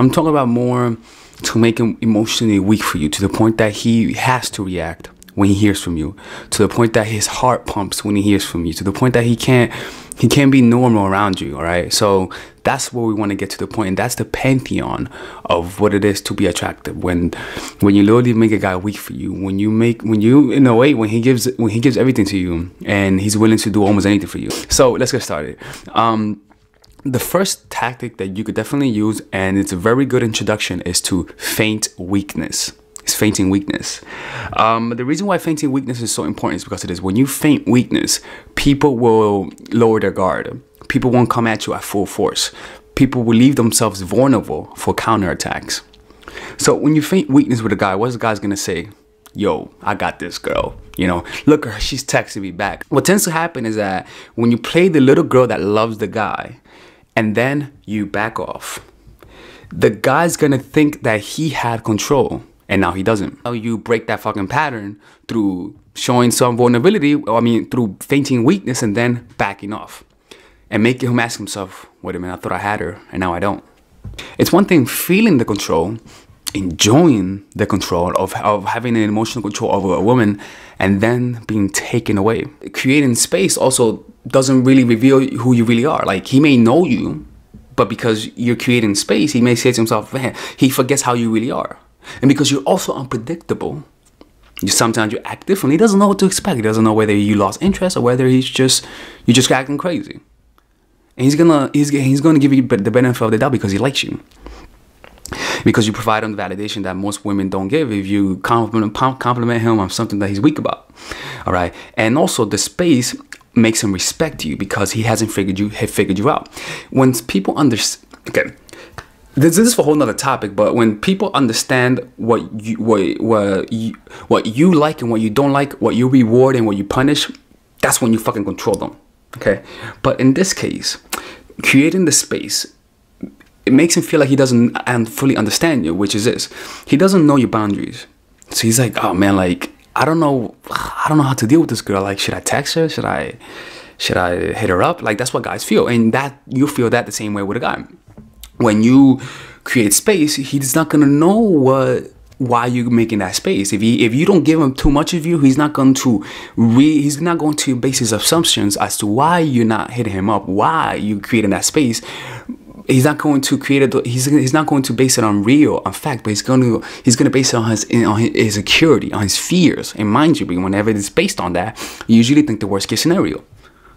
I'm talking about more to make him emotionally weak for you, to the point that he has to react when he hears from you, to the point that his heart pumps when he hears from you, to the point that he can't be normal around you. All right, so that's where we want to get to the point, and that's the pantheon of what it is to be attractive. When you literally make a guy weak for you, when he gives everything to you, and he's willing to do almost anything for you. So let's get started. The first tactic that you could definitely use, and it's a very good introduction, is to feint weakness. It's feinting weakness. The reason why feinting weakness is so important is because it is when you feint weakness, people will lower their guard. People won't come at you at full force. People will leave themselves vulnerable for counterattacks. So when you feint weakness with a guy, what's the guy's gonna say? Yo, I got this girl. You know, look at her, she's texting me back. What tends to happen is that when you play the little girl that loves the guy, and then you back off, the guy's gonna think that he had control, and now he doesn't. You break that fucking pattern through showing some vulnerability, through feinting weakness and then backing off, and making him ask himself, wait a minute, I thought I had her, and now I don't. It's one thing feeling the control, enjoying the control of having an emotional control over a woman, and then being taken away. Creating space also doesn't really reveal who you really are. Like, he may know you, but because you're creating space, he may say to himself, man, he forgets how you really are. And because you're also unpredictable, sometimes you act differently. He doesn't know what to expect. He doesn't know whether you lost interest or whether you're just acting crazy. And he's gonna give you the benefit of the doubt because he likes you, because you provide him the validation that most women don't give if you compliment him on something that he's weak about. All right, and also the space makes him respect you because he hasn't figured you out. When people understand, okay, this is for a whole nother topic, but when people understand what you like and what you don't like, what you reward and what you punish, that's when you fucking control them. Okay, but in this case, creating the space, it makes him feel like he doesn't fully understand you, which is this: he doesn't know your boundaries. So he's like, oh man, like I don't know how to deal with this girl. Like, should I text her? Should I hit her up? Like, that's what guys feel, and that you feel that the same way with a guy. When you create space, he's not gonna know why you're making that space. If you don't give him too much of you, he's not going to base his assumptions as to why you're not hitting him up, why you creating that space. He's not going to he's not going to base it on fact, but he's gonna base it on his insecurity, on his fears. And mind you, whenever it's based on that, you usually think the worst case scenario.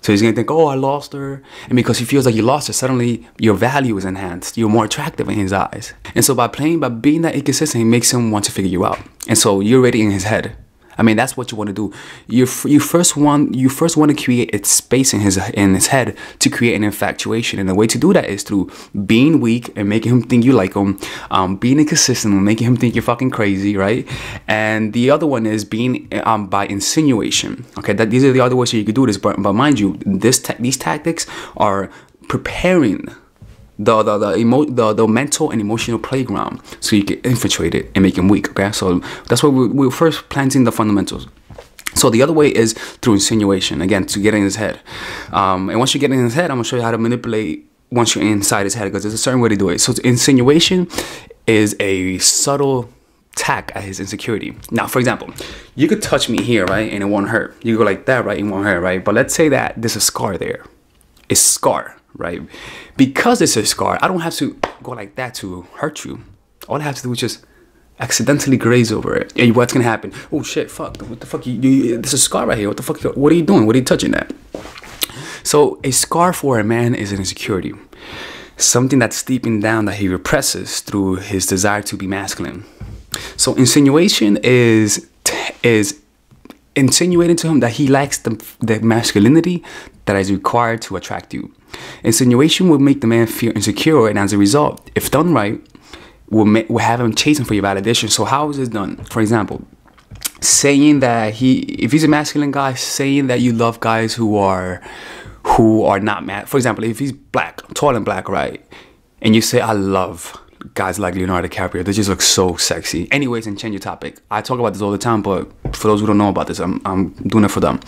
So he's gonna think, oh, I lost her. And because he feels like you lost her, suddenly your value is enhanced. You're more attractive in his eyes. And so by being that inconsistent, it makes him want to figure you out. And so you're already in his head. I mean, that's what you want to do. You first want to create a space in his head to create an infatuation. And the way to do that is through being weak and making him think you like him, being inconsistent and making him think you're fucking crazy, right? And the other one is being by insinuation. Okay, these are the other ways you could do this. But mind you, these tactics are preparing the mental and emotional playground so you can infiltrate it and make him weak. Okay, so that's why we're first planting the fundamentals. So the other way is through insinuation, again, to get in his head. And once you get in his head, I'm gonna show you how to manipulate once you're inside his head, because there's a certain way to do it. So insinuation is a subtle attack at his insecurity. Now, for example, you could touch me here, right, and it won't hurt. You go like that, right, it won't hurt, right? But let's say that there's a scar there. It's scar, right? Because it's a scar, I don't have to go like that to hurt you. All I have to do is just accidentally graze over it. And what's gonna happen? Oh shit, fuck, what the fuck, there's a scar right here. What the fuck, what are you doing? What are you touching that? So a scar for a man is an insecurity. Something that's steeping down that he represses through his desire to be masculine. So insinuation is insinuating to him that he lacks the masculinity that is required to attract you. Insinuation will make the man feel insecure, and as a result, if done right, will have him chasing for your validation. So how is this done? For example, saying that if he's a masculine guy, saying that you love guys who are not mad. For example, if he's black, tall and black, right? And you say, I love guys like Leonardo DiCaprio, they just look so sexy. Anyways, and change your topic. I talk about this all the time, but for those who don't know about this, I'm doing it for them.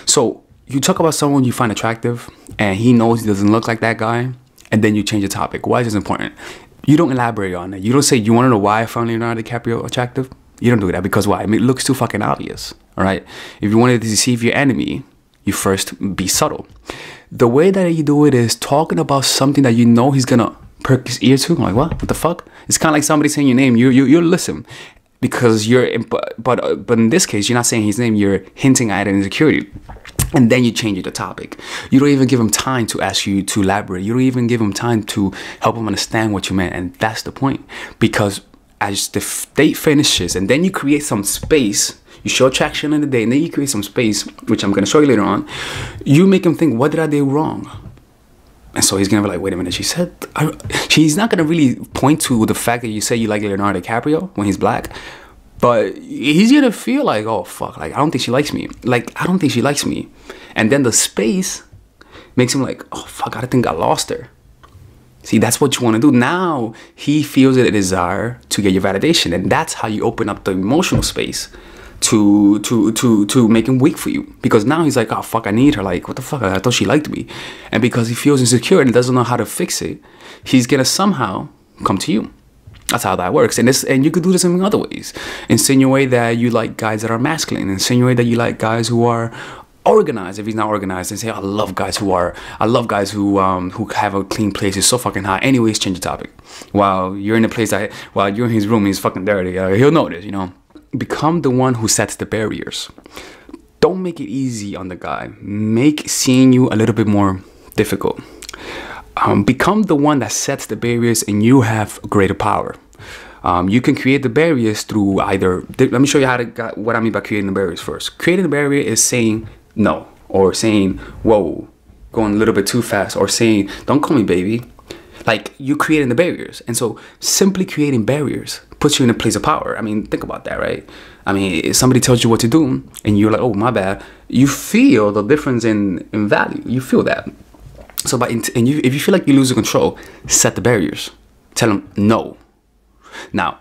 So you talk about someone you find attractive and he knows he doesn't look like that guy, and then you change the topic. Why is this important? You don't elaborate on it. You don't say, you want to know why I found Leonardo DiCaprio attractive? You don't do that, because why? I mean, it looks too fucking obvious, all right? If you wanted to deceive your enemy, you first be subtle. The way that you do it is talking about something that you know he's gonna perk his ear to. Like, what the fuck? It's kind of like somebody saying your name. You listen, because but in this case, you're not saying his name. You're hinting at an insecurity. And then you change the topic. You don't even give him time to ask you to elaborate. You don't even give him time to help him understand what you meant. And that's the point. Because as the date finishes, and then you create some space, you show attraction in the day, and then you create some space, which I'm going to show you later on, you make him think, what did I do wrong? And so he's going to be like, wait a minute, she's not going to really point to the fact that you say you like Leonardo DiCaprio when he's black. But he's gonna feel like, oh fuck, like I don't think she likes me. Like I don't think she likes me. And then the space makes him like, oh fuck, I think I lost her. See, that's what you want to do. Now he feels a desire to get your validation, and that's how you open up the emotional space to make him weak for you. Because now he's like, oh fuck, I need her. Like, what the fuck? I thought she liked me. And because he feels insecure and doesn't know how to fix it, he's gonna somehow come to you. That's how that works. And you could do this in other ways. Insinuate that you like guys that are masculine. Insinuate that you like guys who are organized. If he's not organized, and say, I love guys who have a clean place. It's so fucking hot. Anyways, change the topic. While you're in a place while you're in his room, he's fucking dirty. He'll notice, you know. Become the one who sets the barriers. Don't make it easy on the guy. Make seeing you a little bit more difficult. Become the one that sets the barriers, and you have greater power. You can create the barriers through either, let me show you what I mean by creating the barriers first. Creating the barrier is saying no, or saying, whoa, going a little bit too fast, or saying, don't call me baby. Like, you're creating the barriers. And so simply creating barriers puts you in a place of power. I mean, think about that, right? I mean, if somebody tells you what to do and you're like, oh, my bad, you feel the difference in value. You feel that. So if you feel like you're losing control, set the barriers. Tell them no. Now,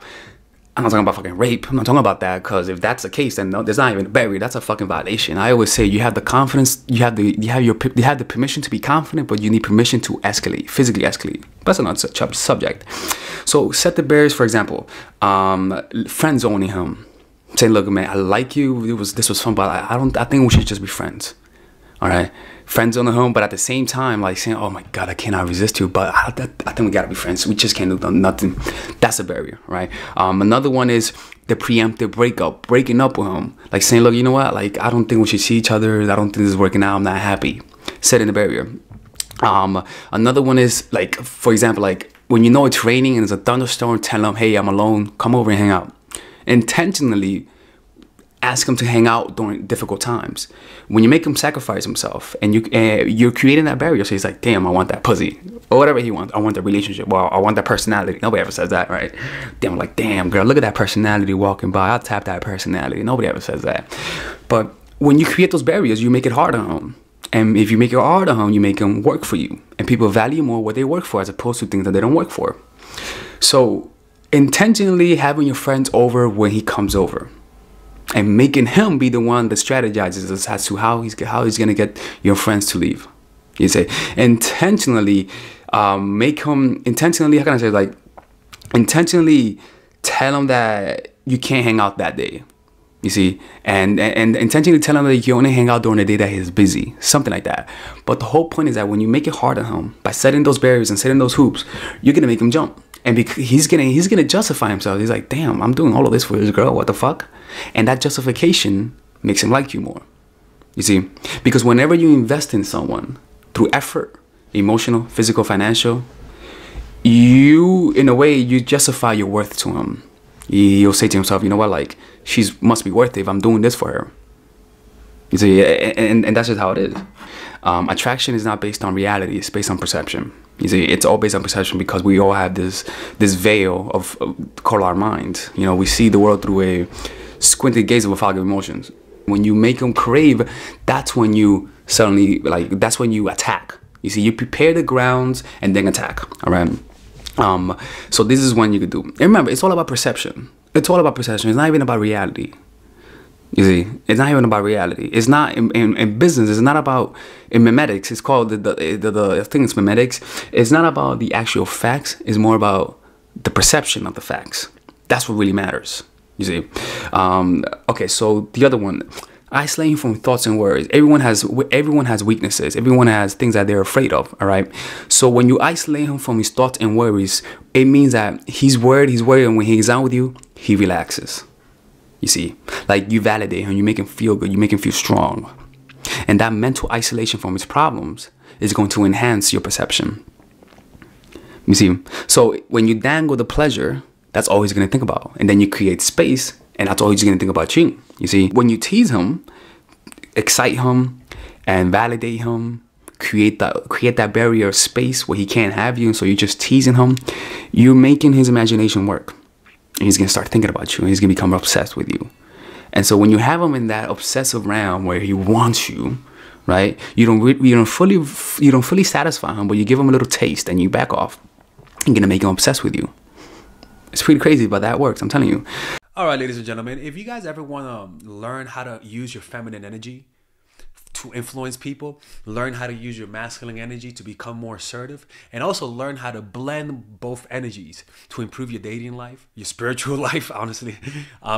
I'm not talking about fucking rape. I'm not talking about that, because if that's the case, then no, there's not even a barrier. That's a fucking violation. I always say you have the confidence, you have the permission to be confident, but you need permission to escalate, physically escalate. That's another subject. So set the barriers. For example, friend zoning him, saying, "Look, man, I like you. This was fun, but I think we should just be friends." All right, friends on the home, but at the same time, like saying, "Oh my God, I cannot resist you, but I think we gotta be friends. We just can't do nothing." That's a barrier, right? Another one is the preemptive breaking up with him, like saying, "Look, you know what? Like, I don't think we should see each other. I don't think this is working out. I'm not happy." Setting the barrier. Another one is like, for example, like when you know it's raining and there's a thunderstorm, tell them, "Hey, I'm alone. Come over and hang out." Intentionally ask him to hang out during difficult times. When you make him sacrifice himself, and you're creating that barrier, so he's like, damn, I want that pussy, or whatever he wants. I want the relationship. Well, I want that personality. Nobody ever says that, right? Damn, like, damn, girl, look at that personality walking by. I'll tap that personality. Nobody ever says that. But when you create those barriers, you make it hard on him. And if you make it hard on him, you make him work for you. And people value more what they work for as opposed to things that they don't work for. So intentionally having your friends over when he comes over, and making him be the one that strategizes as to how he's gonna get your friends to leave. You say intentionally, make him intentionally. How can I say, like, intentionally tell him that you can't hang out that day. You see, and intentionally tell him that you only hang out during the day that he's busy, something like that. But the whole point is that when you make it hard on him by setting those barriers and setting those hoops, you're gonna make him jump. And because he's gonna justify himself. He's like, damn, I'm doing all of this for this girl. What the fuck? And that justification makes him like you more. You see, because whenever you invest in someone through effort, emotional, physical, financial, you, in a way, you justify your worth to him. You'll say to himself, you know what, like, she must be worth it if I'm doing this for her. You see, and that's just how it is. Attraction is not based on reality. It's based on perception. You see, it's all based on perception, because we all have this veil of called our mind. You know, we see the world through a squinted gaze of a fog of emotions. When you make them crave, that's when you suddenly, like, that's when you attack. You see, you prepare the grounds and then attack. All right. So this is when you could do. And remember, it's all about perception. It's all about perception. It's not even about reality. You see, it's not even about reality. It's not in business. It's not about, in memetics. It's called the thing is memetics. It's not about the actual facts. It's more about the perception of the facts. That's what really matters. You see. Okay, so the other one, isolating from thoughts and worries. Everyone has weaknesses. Everyone has things that they're afraid of. All right. So when you isolate him from his thoughts and worries, it means that he's worried, and when he's out with you, he relaxes. You see, like you validate him, you make him feel good, you make him feel strong. And that mental isolation from his problems is going to enhance your perception. You see, so when you dangle the pleasure, that's all he's going to think about. And then you create space, and that's all he's going to think about cheating. You see, when you tease him, excite him, and validate him, create that barrier of space where he can't have you, so you're just teasing him, you're making his imagination work. And he's going to start thinking about you, and he's going to become obsessed with you. And so when you have him in that obsessive realm where he wants you, right? You don't fully satisfy him, but you give him a little taste and you back off. You're going to make him obsessed with you. It's pretty crazy, but that works, I'm telling you. All right, ladies and gentlemen, if you guys ever want to learn how to use your feminine energy to influence people, learn how to use your masculine energy to become more assertive, and also learn how to blend both energies to improve your dating life, your spiritual life, honestly,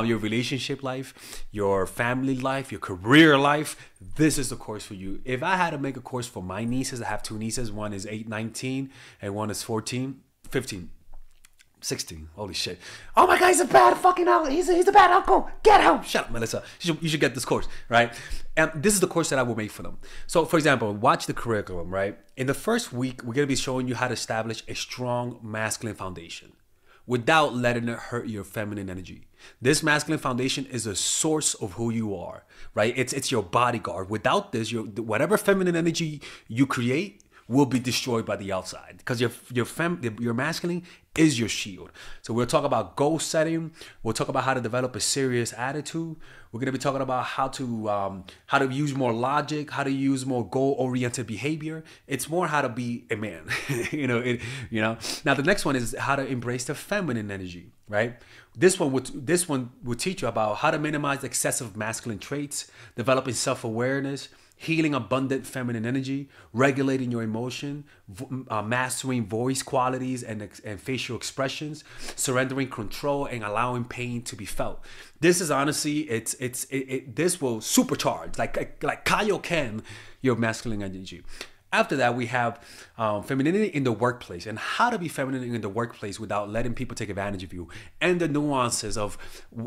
your relationship life, your family life, your career life, this is the course for you. If I had to make a course for my nieces, I have two nieces, one is 19 and one is 15. 16. Holy shit. Oh my God, he's a bad fucking uncle. He's a bad uncle. Get him. Shut up, Melissa. You should get this course, right? And this is the course that I will make for them. So, for example, watch the curriculum, right? In the first week, we're going to be showing you how to establish a strong masculine foundation without letting it hurt your feminine energy. This masculine foundation is a source of who you are, right? It's your bodyguard. Without this, whatever feminine energy you create will be destroyed by the outside, because your masculine is your shield. So we'll talk about goal setting. We'll talk about how to develop a serious attitude. We're going to be talking about how to use more logic, how to use more goal-oriented behavior. It's more how to be a man. Now the next one is how to embrace the feminine energy, right? This one would teach you about how to minimize excessive masculine traits, developing self-awareness, healing abundant feminine energy, regulating your emotion, mastering voice qualities and facial expressions, surrendering control, and allowing pain to be felt. This is honestly, this will supercharge, like Kaioken, your masculine energy. After that, we have femininity in the workplace, and how to be feminine in the workplace without letting people take advantage of you, and the nuances of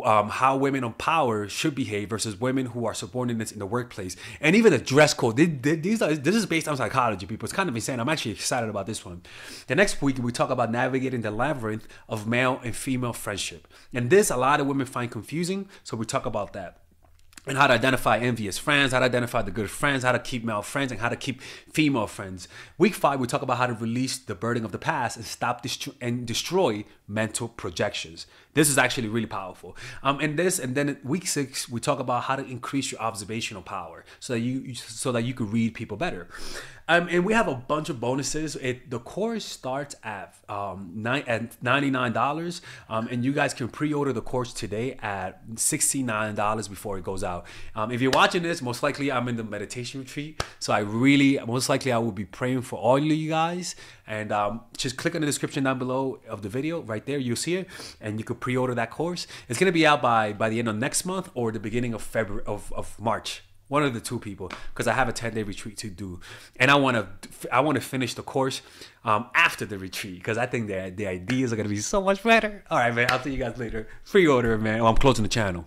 how women on power should behave versus women who are subordinates in the workplace, and even the dress code. This is based on psychology, people. It's kind of insane. I'm actually excited about this one. The next week, we talk about navigating the labyrinth of male and female friendship. And this, a lot of women find confusing, so we talk about that. And how to identify envious friends, how to identify the good friends, how to keep male friends, and how to keep female friends. Week 5, we talk about how to release the burden of the past and stop and destroy mental projections. This is actually really powerful. And then week 6, we talk about how to increase your observational power so that you can read people better. And we have a bunch of bonuses. The course starts at $99, and you guys can pre-order the course today at $69 before it goes out. If you're watching this, most likely I'm in the meditation retreat, so most likely I will be praying for all of you guys. And just click on the description down below of the video. Right there, you'll see it, and you could pre-order that course. It's gonna be out by the end of next month or the beginning of February of March. One of the two, people, because I have a 10-day retreat to do, and I want to finish the course after the retreat, because I think the ideas are gonna be so much better. All right, man. I'll see you guys later. Pre-order, man. Oh, I'm closing the channel.